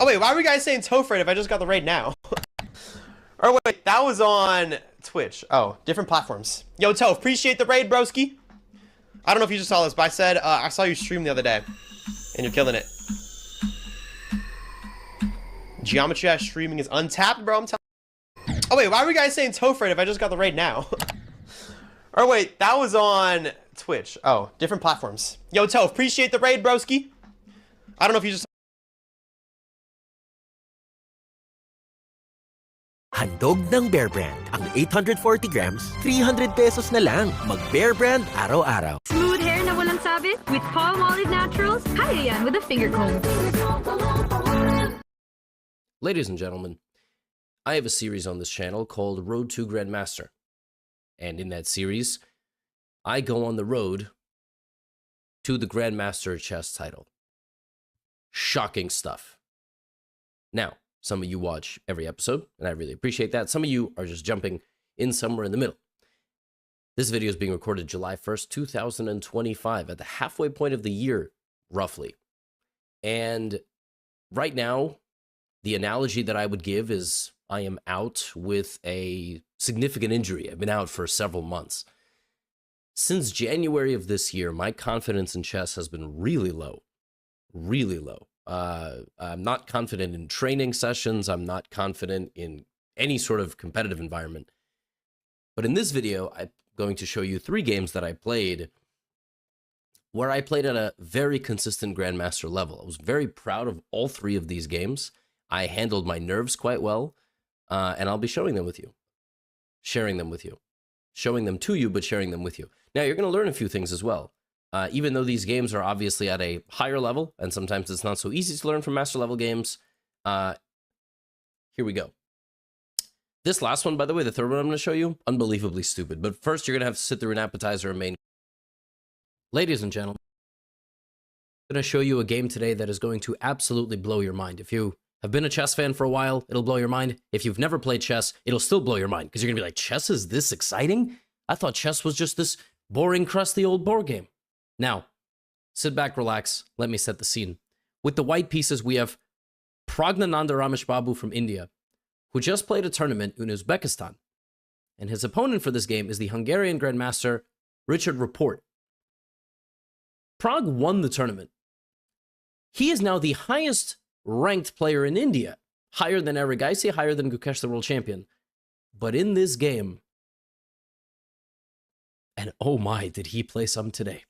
Oh wait, why are we guys saying Topher if I just got the raid now? Or wait, that was on Twitch. Oh, different platforms. Yo, Toph, appreciate the raid, broski. I don't know if you just saw this, but I said I saw you stream the other day, and you're killing it. Geometry Dash streaming is untapped, bro. I'm telling. Oh wait, why are we guys saying Topher if I just got the raid now? Or wait, that was on Twitch. Oh, different platforms. Yo, Toph, appreciate the raid, broski. I don't know if you just. Handog ng Bear Brand. Ang 840 grams, 300 pesos na lang. Mag Bear Brand araw-araw. Smooth hair na walang sabit with Palmolive Naturals. Kaya yan with a finger comb. Ladies and gentlemen, I have a series on this channel called Road to Grandmaster. And in that series, I go on the road to the Grandmaster chess title. Shocking stuff. Now, some of you watch every episode, and I really appreciate that. Some of you are just jumping in somewhere in the middle. This video is being recorded July 1st, 2025, at the halfway point of the year, roughly. And right now, the analogy that I would give is I am out with a significant injury. I've been out for several months. Since January of this year, my confidence in chess has been really low. Really low. I'm not confident in training sessions. I'm not confident in any sort of competitive environment. But in this video, I'm going to show you 3 games that I played where I played at a very consistent Grandmaster level. I was very proud of all 3 of these games. I handled my nerves quite well, and I'll be showing them with you. Sharing them with you. Showing them to you, but sharing them with you. Now, you're going to learn a few things as well. Even though these games are obviously at a higher level, and sometimes it's not so easy to learn from master level games, here we go. This last one, by the way, the third one I'm going to show you, unbelievably stupid. But first, you're going to have to sit through an appetizer and main. Ladies and gentlemen, I'm going to show you a game today that is going to absolutely blow your mind. If you have been a chess fan for a while, it'll blow your mind. If you've never played chess, it'll still blow your mind, because you're going to be like, chess is this exciting? I thought chess was just this boring, crusty old board game. Now, sit back, relax, let me set the scene. With the white pieces, we have Praggnanandha Rameshbabu from India, who just played a tournament in Uzbekistan. And his opponent for this game is the Hungarian Grandmaster, Richard Rapport. Pragg won the tournament. He is now the highest ranked player in India, higher than Erigaisi, higher than Gukesh, the world champion. But in this game, and oh my, did he play some today.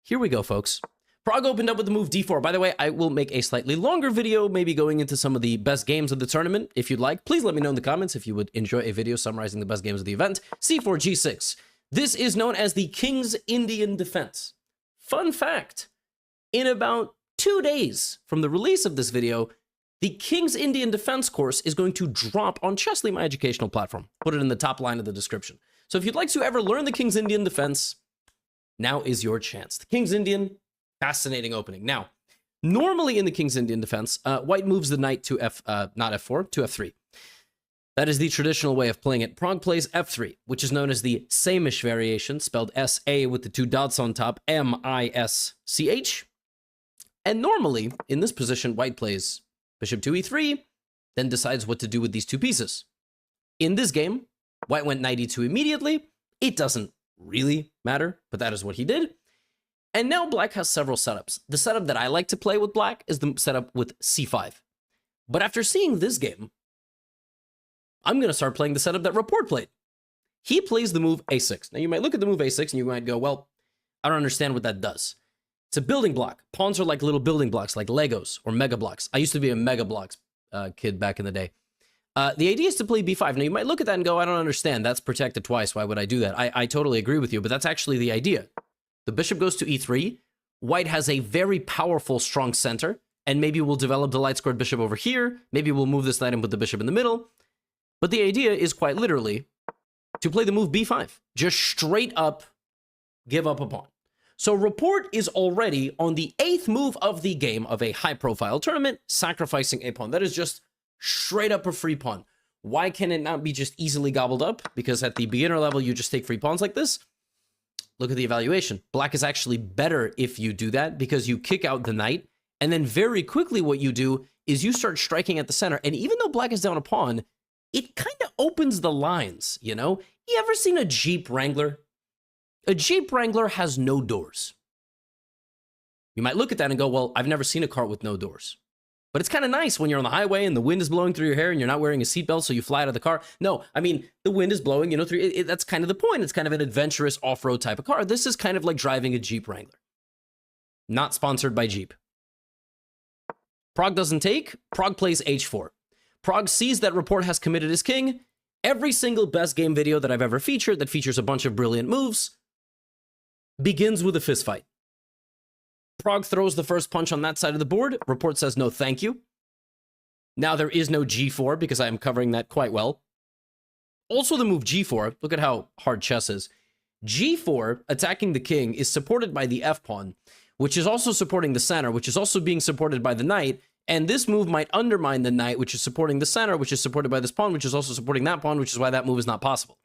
Here we go, folks. Pragg opened up with the move d4. By the way, I will make a slightly longer video, maybe going into some of the best games of the tournament. If you'd like, please let me know in the comments if you would enjoy a video summarizing the best games of the event. c4, g6. This is known as the King's Indian Defense. Fun fact, in about 2 days from the release of this video, the King's Indian Defense course is going to drop on Chessly, my educational platform. Put it in the top line of the description. So if you'd like to ever learn the King's Indian Defense, now is your chance. The King's Indian, fascinating opening. Now, normally in the King's Indian Defense, white moves the knight to not f4, to f3. That is the traditional way of playing it. Pragg plays f3, which is known as the Samish variation, spelled S-A with the 2 dots on top, M-I-S-C-H. And normally, in this position, white plays bishop to e3, then decides what to do with these 2 pieces. In this game, white went knight e2 immediately. It doesn't really matter, but that is what he did. And now black has several setups. The setup that I like to play with black is the setup with c5. But after seeing this game, I'm going to start playing the setup that Rapport played. He plays the move a6. Now you might look at the move a6 and you might go, well, I don't understand what that does. It's a building block. Pawns are like little building blocks, like Legos or Mega Blocks. I used to be a Mega Blocks kid back in the day. The idea is to play b5. Now, you might look at that and go, I don't understand. That's protected twice. Why would I do that? I totally agree with you, but that's actually the idea. The bishop goes to e3. White has a very powerful, strong center, and maybe we'll develop the light-squared bishop over here. Maybe we'll move this knight and put the bishop in the middle. But the idea is quite literally to play the move b5. Just straight up give up a pawn. So Rapport is already on the 8th move of the game of a high-profile tournament, sacrificing a pawn. That is just straight up a free pawn. Why can it not be just easily gobbled up? Because at the beginner level, you just take free pawns like this. Look at the evaluation. Black is actually better if you do that, because you kick out the knight And then very quickly what you do is you start striking at the center. And even though black is down a pawn, it kind of opens the lines, you know? You ever seen a Jeep Wrangler? A Jeep Wrangler has no doors. You might look at that and go, well, I've never seen a car with no doors. But it's kind of nice when you're on the highway and the wind is blowing through your hair and you're not wearing a seatbelt, so you fly out of the car. No, I mean, the wind is blowing, you know, through that's kind of the point. It's kind of an adventurous off-road type of car. This is kind of like driving a Jeep Wrangler. Not sponsored by Jeep. Prog doesn't take. Prog plays h4. Prog sees that Rapport has committed his king. Every single best game video that I've ever featured that features a bunch of brilliant moves begins with a fist fight. Prog throws the first punch on that side of the board. Rapport says no thank you. Now there is no g4 because I am covering that quite well. Also the move g4, look at how hard chess is. g4, attacking the king, is supported by the f-pawn, which is also supporting the center, which is also being supported by the knight. And this move might undermine the knight, which is supporting the center, which is supported by this pawn, which is also supporting that pawn, which is why that move is not possible.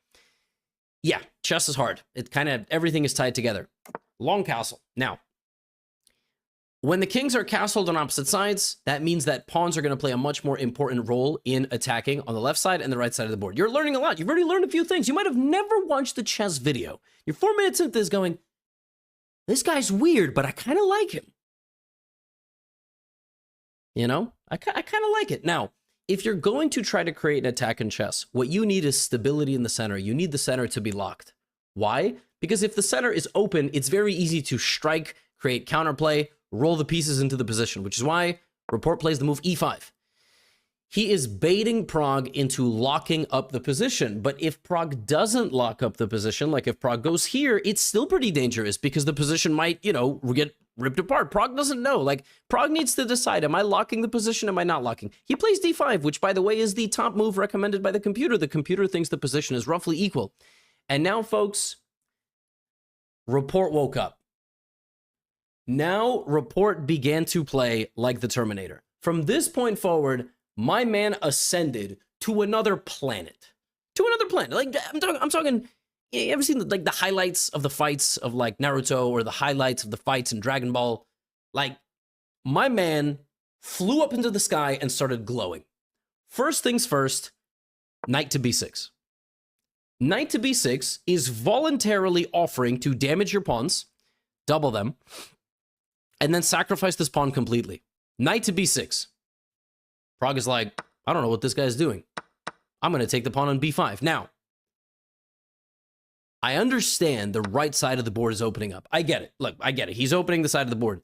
Yeah, chess is hard. It kind of, everything is tied together. Long castle. Now, when the kings are castled on opposite sides, that means that pawns are going to play a much more important role in attacking on the left side and the right side of the board. You're learning a lot. You've already learned a few things. You might have never watched the chess video. You're 4 minutes into this going, this guy's weird, but I kind of like him. You know, I kind of like it. Now, if you're going to try to create an attack in chess, what you need is stability in the center. You need the center to be locked. Why? Because if the center is open, it's very easy to strike, create counterplay, roll the pieces into the position, which is why Rapport plays the move e5. He is baiting Prog into locking up the position. But if Prog doesn't lock up the position, like if Prog goes here, it's still pretty dangerous because the position might, you know, get ripped apart. Prog doesn't know. Like, Prog needs to decide, am I locking the position? Am I not locking? He plays d5, which, by the way, is the top move recommended by the computer. The computer thinks the position is roughly equal. And now, folks, Rapport woke up. Now, Rapport began to play like the Terminator. From this point forward, my man ascended to another planet. To another planet. Like, I'm talking you ever seen the highlights of the fights of like Naruto or the highlights of the fights in Dragon Ball? Like, my man flew up into the sky and started glowing. First things first, knight to b6. Knight to b6 is voluntarily offering to damage your pawns, double them, and then sacrifice this pawn completely. Knight to b6. Prog is like, I don't know what this guy's doing. I'm going to take the pawn on b5. Now, I understand the right side of the board is opening up. I get it. Look, I get it. He's opening the side of the board.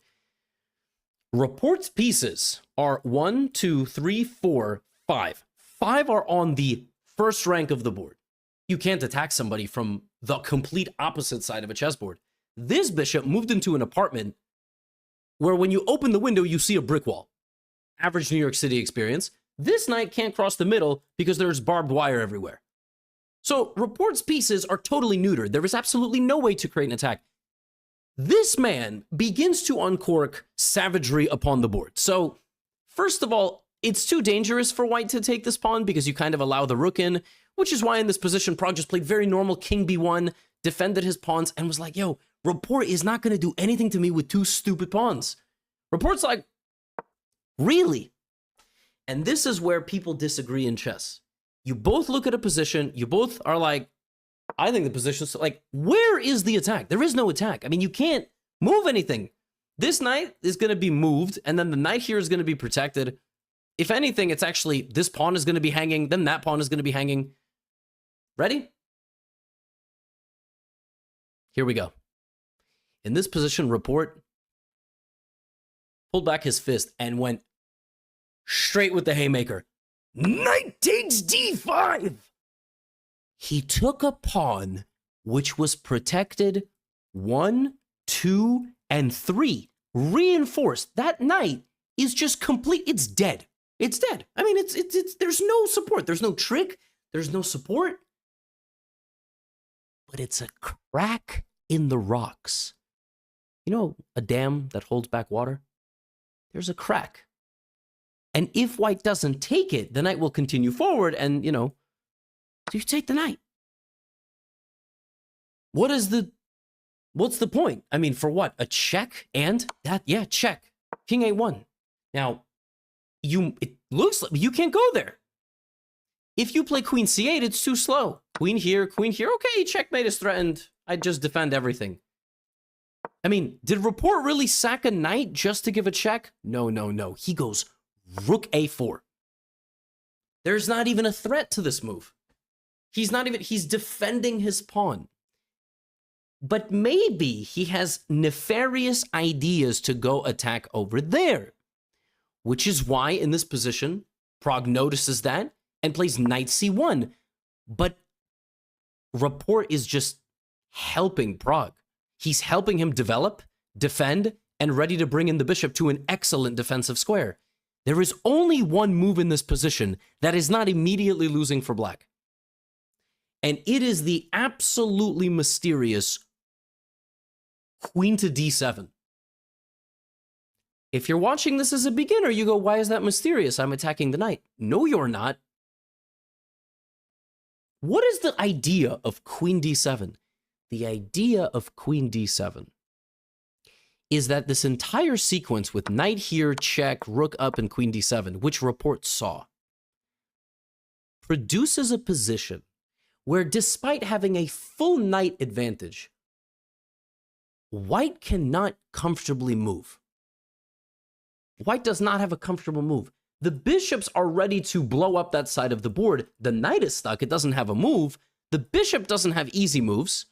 Rapport's pieces are 1, 2, 3, 4, 5. 5 are on the first rank of the board. You can't attack somebody from the complete opposite side of a chessboard. This bishop moved into an apartment where when you open the window, you see a brick wall. Average New York City experience. This knight can't cross the middle because there's barbed wire everywhere. So Rapport's pieces are totally neutered. There is absolutely no way to create an attack. This man begins to uncork savagery upon the board. So first of all, it's too dangerous for white to take this pawn because you kind of allow the rook in, which is why in this position, Prog just played very normal king b1, defended his pawns, and was like, yo, Rapport is not going to do anything to me with 2 stupid pawns. Rapport's like, really? And this is where people disagree in chess. You both look at a position, you both are like, I think the position's like, where is the attack? There is no attack. I mean, you can't move anything. This knight is going to be moved, and then the knight here is going to be protected. If anything, it's actually, this pawn is going to be hanging, then that pawn is going to be hanging. Ready? Here we go. In this position, Rapport pulled back his fist and went straight with the haymaker. Knight takes d5. He took a pawn which was protected 1, 2, and 3. Reinforced. That knight is just complete. It's dead. It's dead. I mean, it's there's no support. There's no trick. There's no support. But it's a crack in the rocks. You know, a dam that holds back water? There's a crack. And if white doesn't take it, the knight will continue forward and, you know, so you take the knight. What's the point? I mean, for what? A check and that? Yeah, check. King A1. Now, it looks like you can't go there. If you play Queen C8, it's too slow. Queen here, okay, checkmate is threatened. I just defend everything. I mean, did Rapport really sack a knight just to give a check? No, no, no. He goes Rook A4. There's not even a threat to this move. He's defending his pawn. But maybe he has nefarious ideas to go attack over there. Which is why, in this position, Pragg notices that and plays knight c1. But Rapport is just helping Pragg. He's helping him develop, defend, and ready to bring in the bishop to an excellent defensive square. There is only one move in this position that is not immediately losing for black. And it is the absolutely mysterious queen to d7. If you're watching this as a beginner, you go, why is that mysterious? I'm attacking the knight. No, you're not. What is the idea of queen d7? The idea of queen d7 is that this entire sequence with knight here, check, rook up, and queen d7, which Rapport saw, produces a position where despite having a full knight advantage, white cannot comfortably move. White does not have a comfortable move. The bishops are ready to blow up that side of the board. The knight is stuck. It doesn't have a move. The bishop doesn't have easy moves.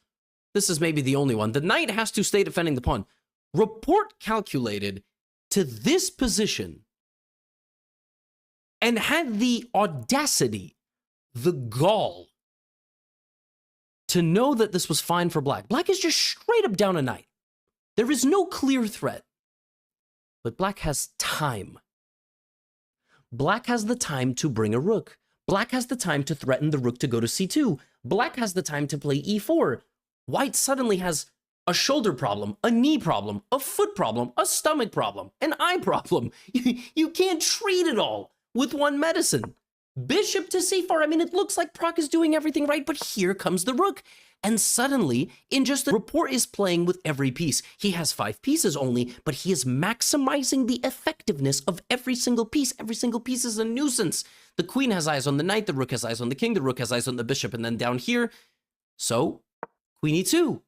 This is maybe the only one. The knight has to stay defending the pawn. Rapport calculated to this position and had the audacity, the gall, to know that this was fine for black. Black is just straight up down a knight. There is no clear threat. But black has time. Black has the time to bring a rook. Black has the time to threaten the rook to go to c2. Black has the time to play e4. White suddenly has a shoulder problem, a knee problem, a foot problem, a stomach problem, an eye problem. You can't treat it all with one medicine. Bishop to c4. I mean, it looks like Pragg is doing everything right, but here comes the rook. And suddenly, in just a Rapport is playing with every piece. He has 5 pieces only, but he is maximizing the effectiveness of every single piece. Every single piece is a nuisance. The queen has eyes on the knight, the rook has eyes on the king, the rook has eyes on the bishop, and then down here, so, queen e2.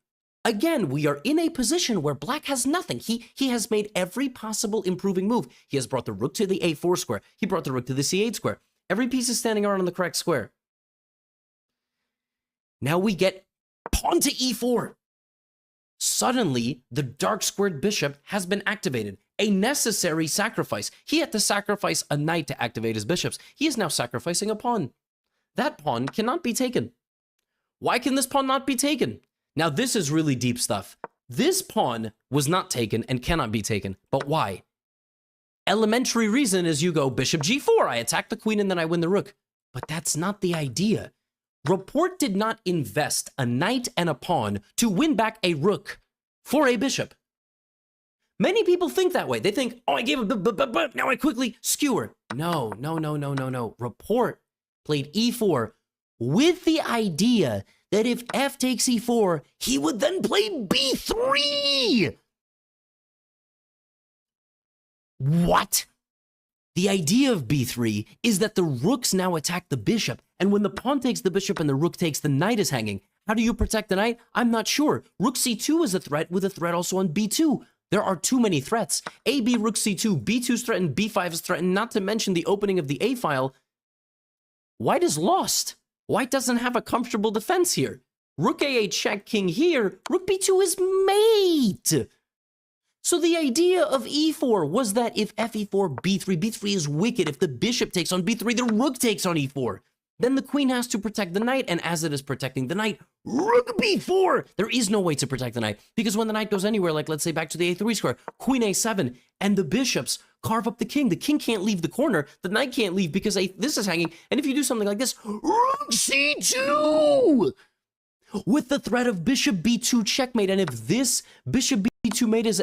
Again, we are in a position where black has nothing. He has made every possible improving move. He has brought the rook to the a4 square. He brought the rook to the c8 square. Every piece is standing around on the correct square. Now we get pawn to e4. Suddenly, the dark squared bishop has been activated. A necessary sacrifice. He had to sacrifice a knight to activate his bishops. He is now sacrificing a pawn. That pawn cannot be taken. Why can this pawn not be taken? Now, this is really deep stuff. This pawn was not taken and cannot be taken. But why? Elementary reason is you go bishop g4. I attack the queen and then I win the rook. But that's not the idea. Rapport did not invest a knight and a pawn to win back a rook for a bishop. Many people think that way. They think, oh, I gave a now I quickly skewer. No. Rapport played e4 with the idea that if f takes e4, he would then play b3. What? The idea of b3 is that the rooks now attack the bishop, and when the pawn takes the bishop and the rook takes, the knight is hanging. How do you protect the knight? I'm not sure. Rook c2 is a threat, with a threat also on b2. There are too many threats. A, B, rook c2, b2 is threatened, b5 is threatened, not to mention the opening of the a file. White is lost. White doesn't have a comfortable defense here. Rook a8 check, king here. Rook b2 is mate. So the idea of e4 was that if f e4, b3 is wicked. If the bishop takes on b3, the rook takes on e4. Then the queen has to protect the knight, and as it is protecting the knight, rook b4! There is no way to protect the knight, because when the knight goes anywhere, like let's say back to the a3 square, queen a7, and the bishops carve up the king can't leave the corner, the knight can't leave because this is hanging, and if you do something like this, rook c2! With the threat of bishop b2 checkmate, and if this bishop b2 mate is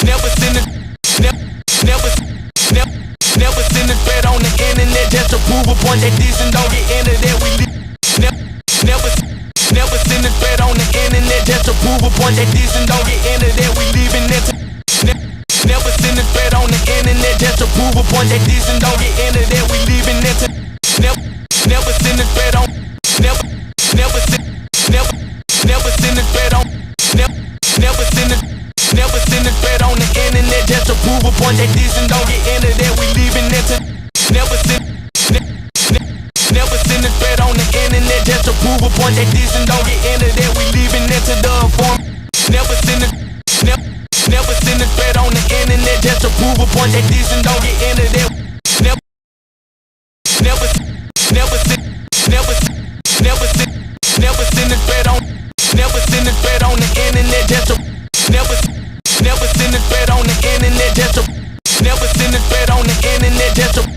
Never seen a never seen a thread on the internet just to prove a point that decent don't get into that we live. Never seen a thread on the internet just to prove a point that decent don't get into that we leaving it. Never seen a thread on the internet just to prove a point that decent don't get into that we leaving it. Never seen a thread on never seen a thread on Never seen a thread on the internet just to prove a point that decent don't get into that we leaving it. Never seen a thread on the internet just to prove a point that decent don't get into that we leaving it to the inform. Never seen a thread on the internet just to prove a point that decent don't get into that. Never seen a thread on the internet just to never seen a thread on the internet just to never seen a thread on the internet just to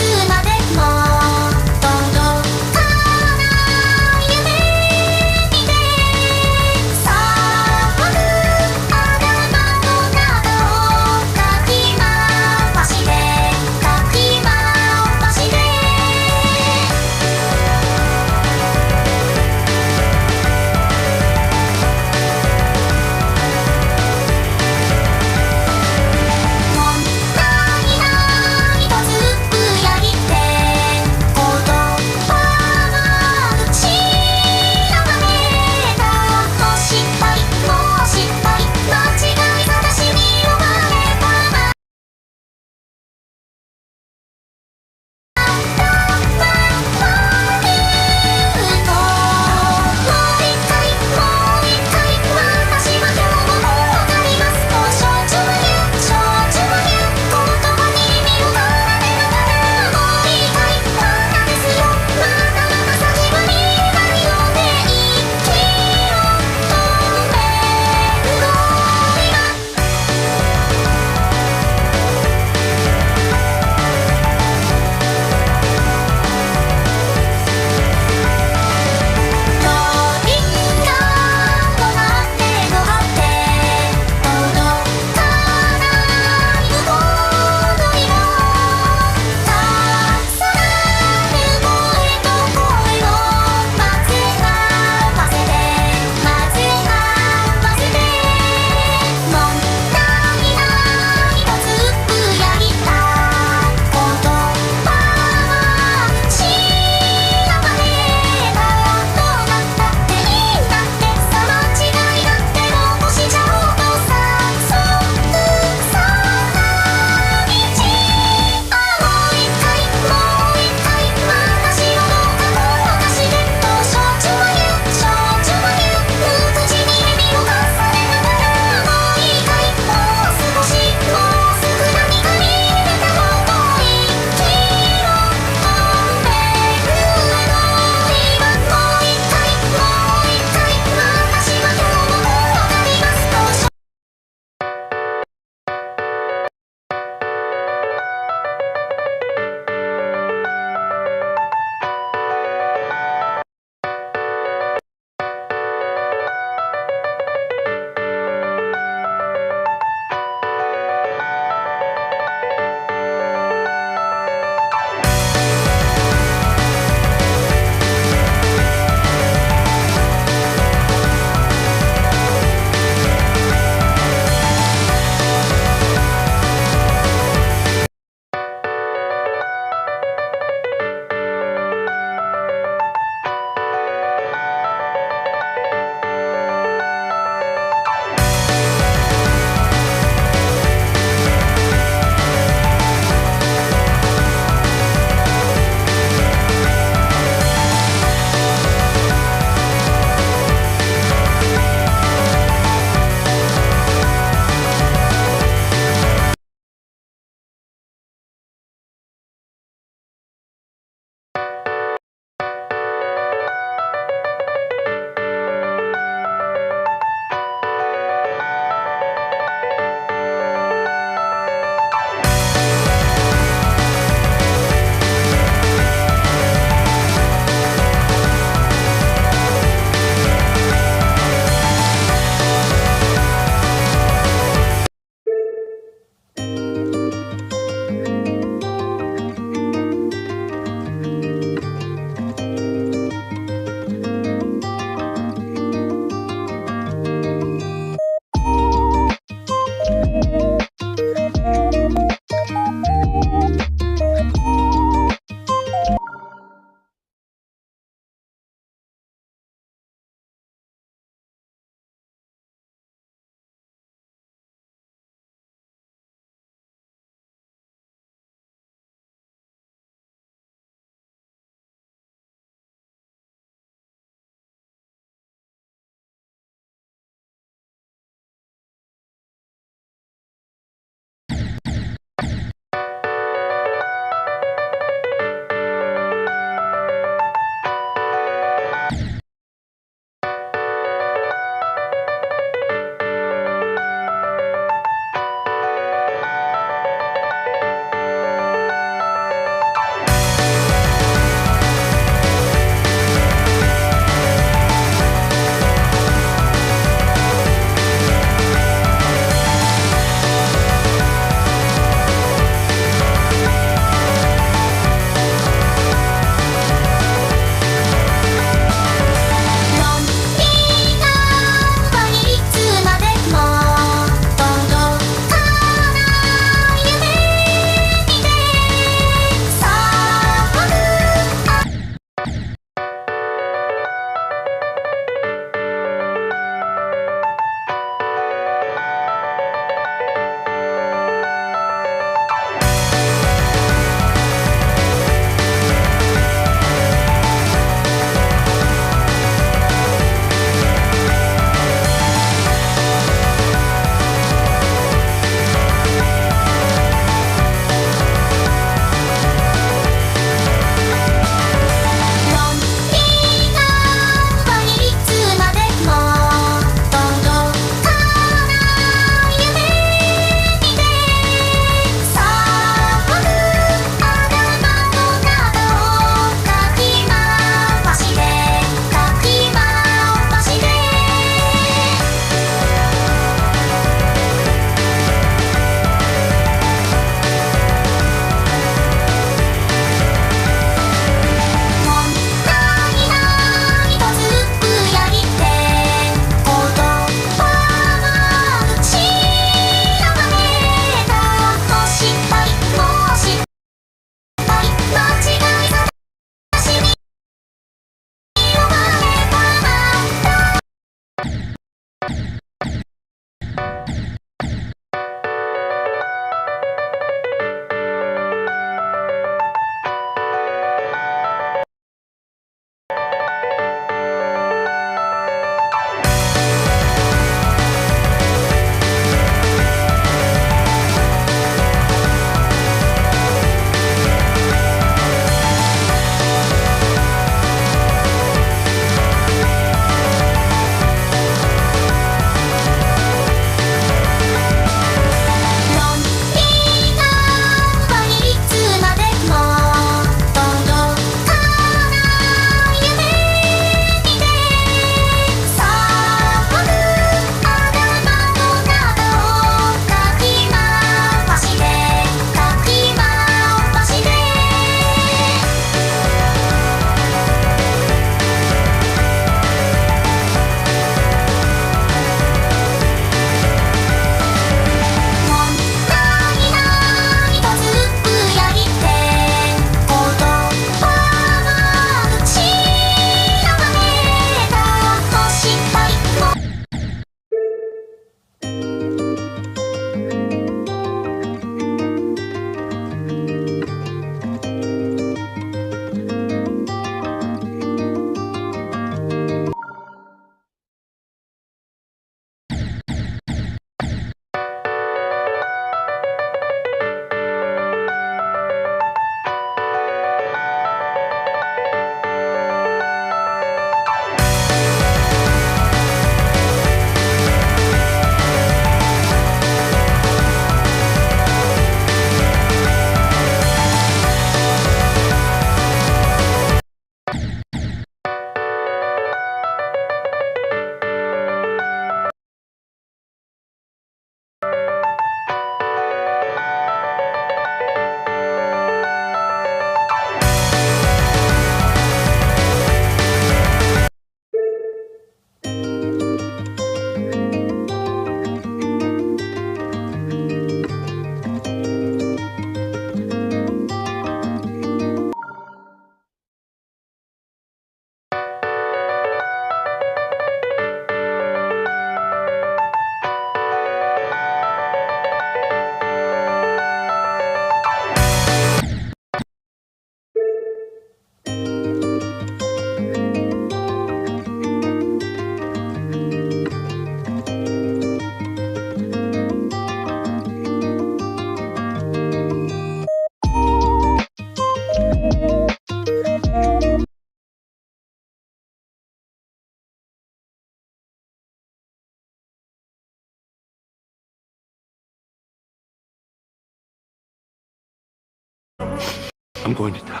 I'm going to die.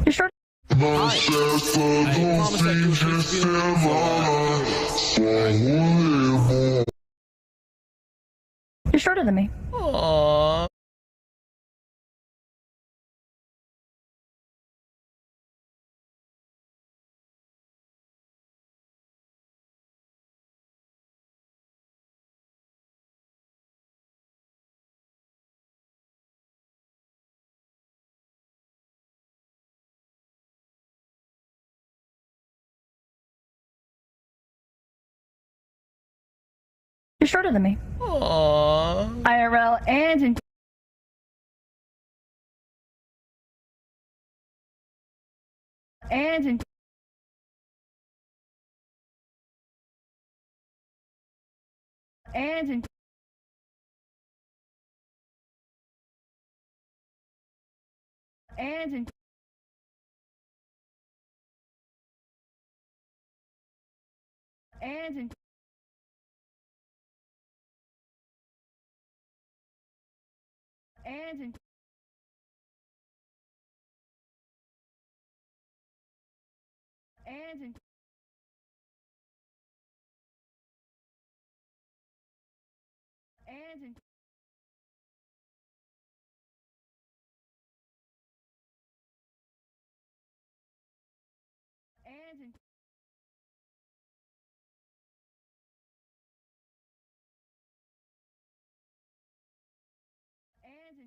You're short. I promise that you should feel You're shorter than me. Aww. You're shorter than me. Aww. IRL and in and in and in and in and in and in and in and in and in and in and in and in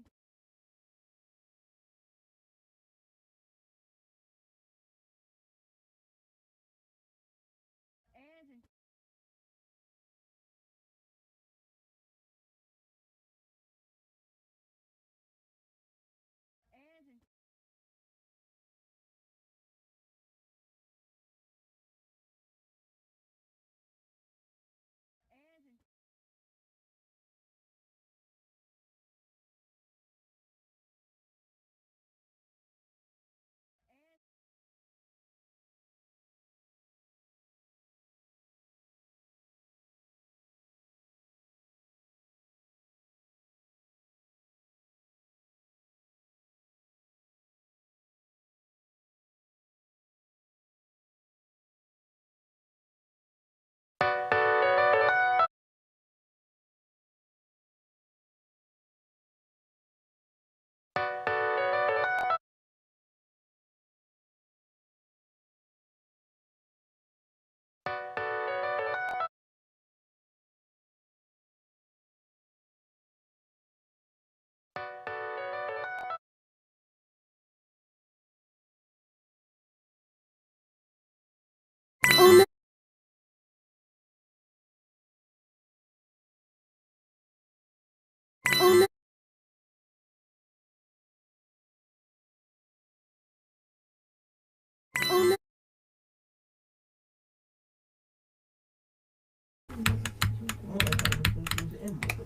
and in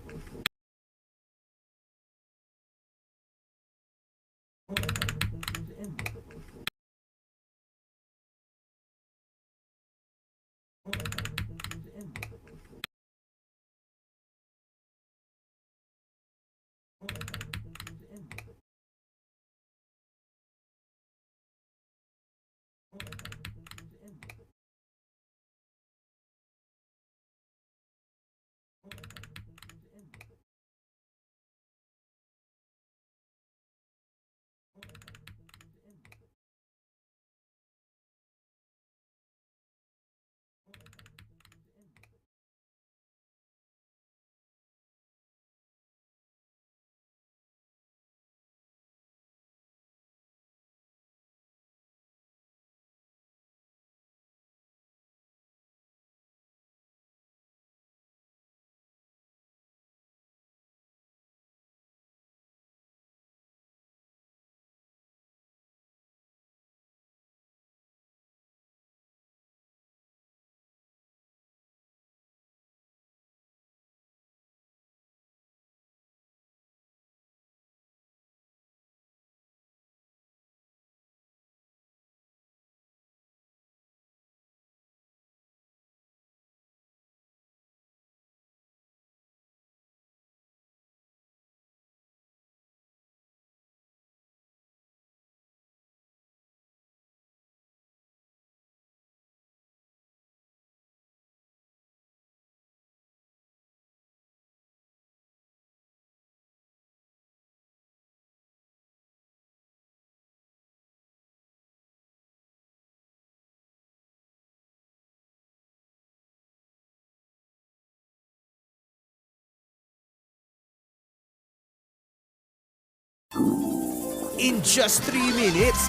In just 3 minutes.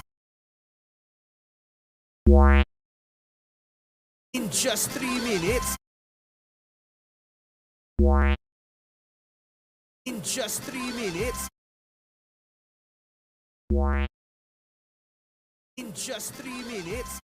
In just 3 minutes. In just 3 minutes. In just 3 minutes.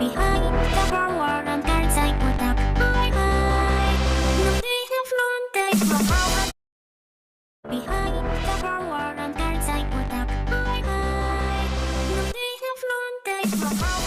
Behind the forward on third side watak high high nung di haflon kay flow. Behind the forward on third side watak high high nung di haflon kay flow.